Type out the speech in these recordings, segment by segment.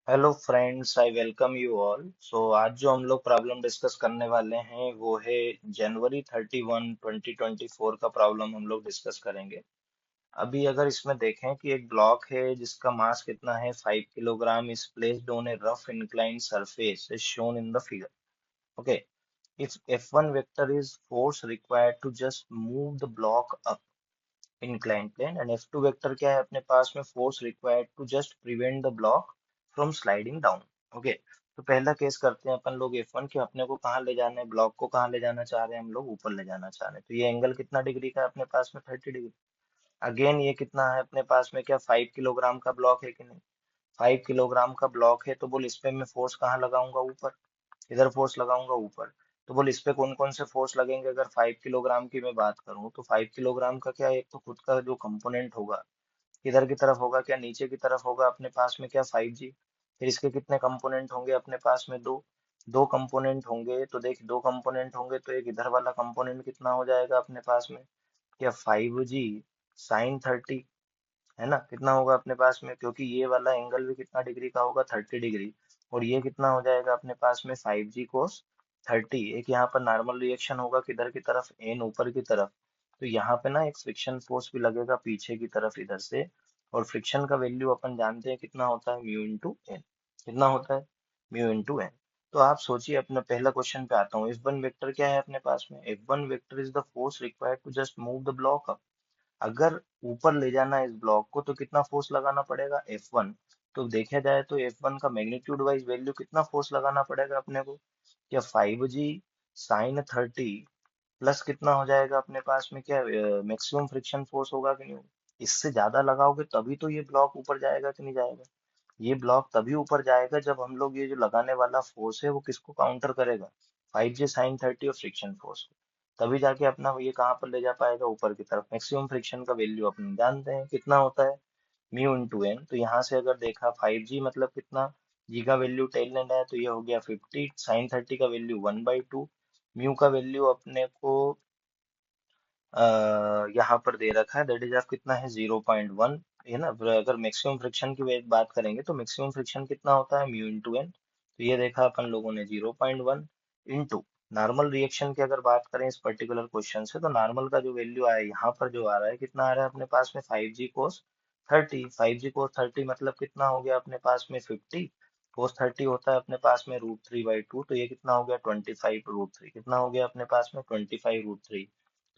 Hello friends, I welcome you all. आज जो हम लोग प्रॉब्लम डिस्कस करने वाले हैं वो है जनवरी 31, 2024 का प्रॉब्लम हम लोग डिस्कस करेंगे। अभी अगर इसमें देखें कि एक ब्लॉक है जिसका मास कितना है 5 kilogram, is placed on A rough inclined surface is shown in the figure. Okay, if F1 vector is force required to just move the block up inclined plane and F2 vector क्या है अपने पास में, force required to just prevent the block from sliding down. Okay, तो पहला case करते हैं अपन लोग F1 के, अपने को कहाँ ले जाना है, ब्लॉक को कहाँ ले जाना चाह रहे हैं हम लोग, ऊपर ले जाना चाह रहे हैं। तो ये एंगल कितना डिग्री का है अपने पास में, 30 डिग्री। अगेन ये कितना है अपने पास में, क्या 5 किलोग्राम का ब्लॉक है कि नहीं। 5 किलोग्राम का ब्लॉक है तो बोल इस पे मैं फोर्स कहाँ लगाऊंगा, ऊपर। इधर फोर्स लगाऊंगा ऊपर। तो बोल इस पे कौन कौन से फोर्स लगेंगे, अगर 5 किलोग्राम की मैं बात करूं तो 5 किलोग्राम का क्या, एक तो खुद का जो कंपोनेंट होगा किधर की तरफ होगा, क्या नीचे की तरफ होगा अपने पास में, क्या 5G। फिर इसके कितने कंपोनेंट होंगे अपने पास में, दो। दो कंपोनेंट होंगे तो देख, दो कंपोनेंट होंगे तो एक इधर वाला कंपोनेंट कितना हो जाएगा अपने पास में, क्या 5G sin 30, है ना। कितना होगा अपने पास में, क्योंकि ये वाला एंगल भी कितना डिग्री का होगा, 30 डिग्री। और ये कितना हो जाएगा अपने पास में, 5G cos 30। एक यहाँ पर नॉर्मल रिएक्शन होगा किधर की तरफ, एन ऊपर की तरफ। तो यहाँ पे ना एक फ्रिक्शन फोर्स भी लगेगा पीछे की तरफ इधर से। और फ्रिक्शन का वैल्यू अपन जानते हैं कितना होता है, म्यू इंटू एन। कितना होता है, म्यू इंटू एन। तो आप सोचिए, अपना पहला क्वेश्चन पे आता हूँ। F1 वेक्टर क्या है अपने पास में, F1 vector is the force required to just move the block. अगर ऊपर ले जाना है इस ब्लॉक को तो कितना फोर्स लगाना पड़ेगा, F1। तो देखा जाए तो F1 का मैग्नीट्यूड वाइज वैल्यू कितना फोर्स लगाना पड़ेगा अपने को, क्या 5G sin 30 प्लस कितना हो जाएगा अपने पास में, क्या मैक्सिमम फ्रिक्शन फोर्स होगा कि नहीं होगा। इससे ज्यादा लगाओगे तभी तो ये ब्लॉक ऊपर जाएगा कि नहीं जाएगा। ये ब्लॉक तभी ऊपर जाएगा जब हम लोग ये जो लगाने वाला फोर्स है वो किसको काउंटर करेगा, 5G sin 30 और फ्रिक्शन फोर्स को। तभी जाके अपना वो ये कहाँ पर ले जा पाएगा, ऊपर की तरफ। मैक्सिमम फ्रिक्शन का वैल्यू अपन जानते हैं कितना होता है, म्यू इंटू एन। तो यहाँ से अगर देखा 5G मतलब कितना, जी का वैल्यू 10 है तो ये हो गया 50, sin 30 का वैल्यू 1/2। म्यू का वैल्यू अपने को यहाँ पर दे रखा है, दैट इज ऑफ कितना है, 0.1, है ना। अगर मैक्सिमम फ्रिक्शन की बात करेंगे तो मैक्सिमम फ्रिक्शन कितना होता है, म्यू इंटू एन। तो ये देखा अपन लोगों ने 0.1 इंटू नॉर्मल रिएक्शन की अगर बात करें इस पर्टिकुलर क्वेश्चन से, तो नॉर्मल का जो वैल्यू आया यहाँ पर जो आ रहा है, कितना आ रहा है अपने पास में, 5G cos 30। 5G cos 30 मतलब कितना हो गया अपने पास में, 50। cos 30 होता है अपने पास में √3/2, तो ये कितना हो गया, 25 √3। कितना हो गया अपने पास में, 25 √3।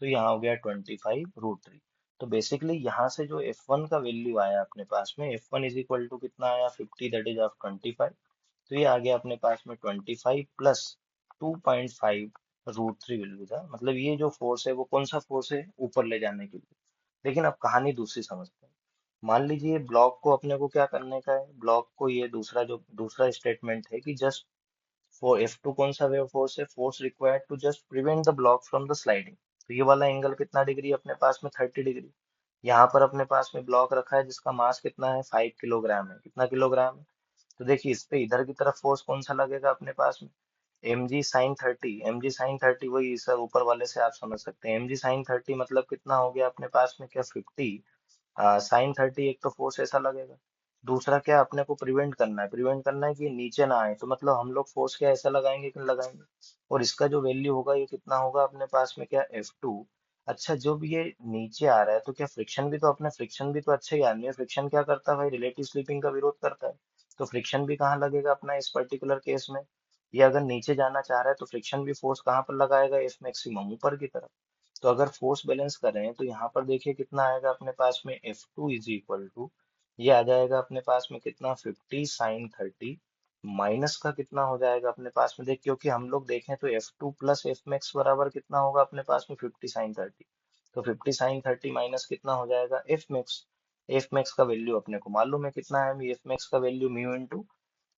तो यहाँ हो गया 25 √3। तो बेसिकली यहाँ से जो F1 का वैल्यू आया अपने पास में, F1 इज इक्वल टू कितना आया, 50, दैट इज ऑफ 25। तो ये आ गया अपने पास में 25 प्लस 2.5 √3 वैल्यू था। मतलब ये जो फोर्स है वो कौन सा फोर्स है, ऊपर ले जाने के लिए। लेकिन अब कहानी दूसरी समझते हैं। मान लीजिए ब्लॉक को अपने को क्या करने का है, ब्लॉक को ये दूसरा जो दूसरा स्टेटमेंट है कि जस्ट फॉर F2 कौन सा वेव फोर्स है, force required to just prevent the block from the sliding. तो ये वाला एंगल कितना डिग्री है अपने पास में, 30 डिग्री। यहाँ पर अपने पास में ब्लॉक रखा है जिसका मास कितना है, 5 किलोग्राम है। कितना किलोग्राम है, तो देखिए इस पे इधर की तरफ फोर्स कौन सा लगेगा अपने पास में, mg sin 30। वही सर ऊपर वाले से आप समझ सकते हैं, mg sin 30 मतलब कितना हो गया अपने पास में, क्या 50। sin 30 एक तो फोर्स ऐसा लगेगा। दूसरा क्या अपने को प्रिवेंट करना है कि ये नीचे ना आए, तो मतलब हम लोग फोर्स क्या ऐसा लगाएंगे कि नहीं लगाएंगे। और इसका जो वैल्यू होगा ये कितना होगा अपने पास में, क्या F2। अच्छा, जब ये नीचे आ रहा है तो क्या फ्रिक्शन भी तो अच्छा ही आदमी है। फ्रिक्शन क्या करता है भाई, रिलेटिव स्लीपिंग का विरोध करता है। तो फ्रिक्शन भी कहाँ लगेगा अपना इस पर्टिकुलर केस में, ये अगर नीचे जाना चाह रहा है तो फ्रिक्शन भी फोर्स कहाँ पर लगाएगा, F मैक्सिमम ऊपर की तरफ। तो अगर फोर्स बैलेंस करें तो यहाँ पर देखिए कितना आएगा अपने पास में, F2 इज इक्वल टू, ये आ जाएगा अपने पास में कितना, 50 sin 30 माइनस का कितना हो जाएगा अपने पास में, देख क्योंकि हम लोग देखें तो F2 प्लस एफ मैक्स बराबर कितना होगा अपने पास में, 50 sin 30। तो 50 sin 30 माइनस कितना हो जाएगा, एफ मैक्स। एफ मैक्स का वैल्यू अपने को मालूम है कितना है, एफ मैक्स का वैल्यू म्यू इंटू,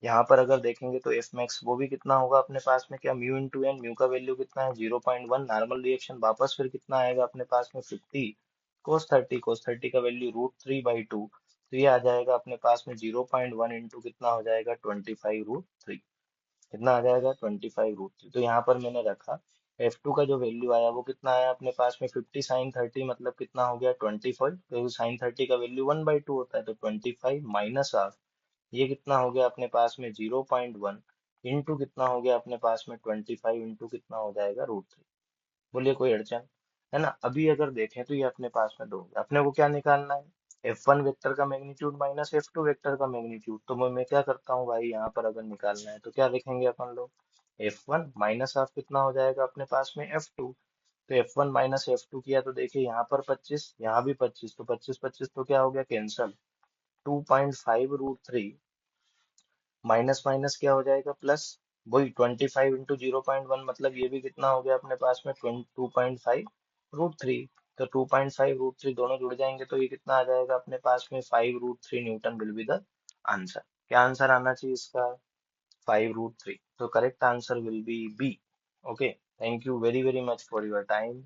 यहाँ पर अगर देखेंगे तो एफ मैक्स वो भी कितना होगा अपने पास में, क्या म्यू इंटू एन। म्यू का वैल्यू कितना है, 0.1। नॉर्मल रिएक्शन वापस फिर कितना आएगा अपने पास में, 50 cos 30। cos 30 का वैल्यू √3/2। तो ये आ जाएगा अपने पास में 0.1 इंटू कितना हो जाएगा, 25 √3। कितना आ जाएगा, 25 √3। तो यहाँ पर मैंने रखा F2 का जो वैल्यू आया वो कितना आया अपने पास में, 50 sin 30 मतलब कितना हो गया, 25। तो sin 30 का वैल्यू 1/2 होता है, तो 25 माइनस ये कितना हो गया अपने पास में 0.1 इंटू कितना हो गया अपने पास में 25 इंटू कितना हो जाएगा √3। बोलिए कोई अड़चन है ना। अभी अगर देखें तो ये अपने पास में दो हो गया। अपने को क्या निकालना है, F1 वेक्टर का मैग्नीट्यूड माइनस F2 वेक्टर का मैग्नीट्यूड। तो मैं क्या करता हूँ भाई, यहाँ पर अगर निकालना है तो क्या लिखेंगे अपन लोग, F1 माइनस ऑफ कितना हो जाएगा अपने पास में F2। तो F1 माइनस F2 किया तो देखिए यहाँ पर 25, यहाँ भी 25, तो 25 25 तो क्या हो गया कैंसल। 2.5 √3 माइनस माइनस क्या हो जाएगा प्लस, वही 25 इंटू 0.1, मतलब ये भी कितना हो गया अपने पास में 2.5 √3। तो 2.5 √3 दोनों जुड़ जाएंगे तो ये कितना आ जाएगा अपने पास में 5 √3 newton will be the answer. क्या आंसर आना चाहिए इसका, 5 √3। तो correct answer will be B. Okay, thank you very very much for your time.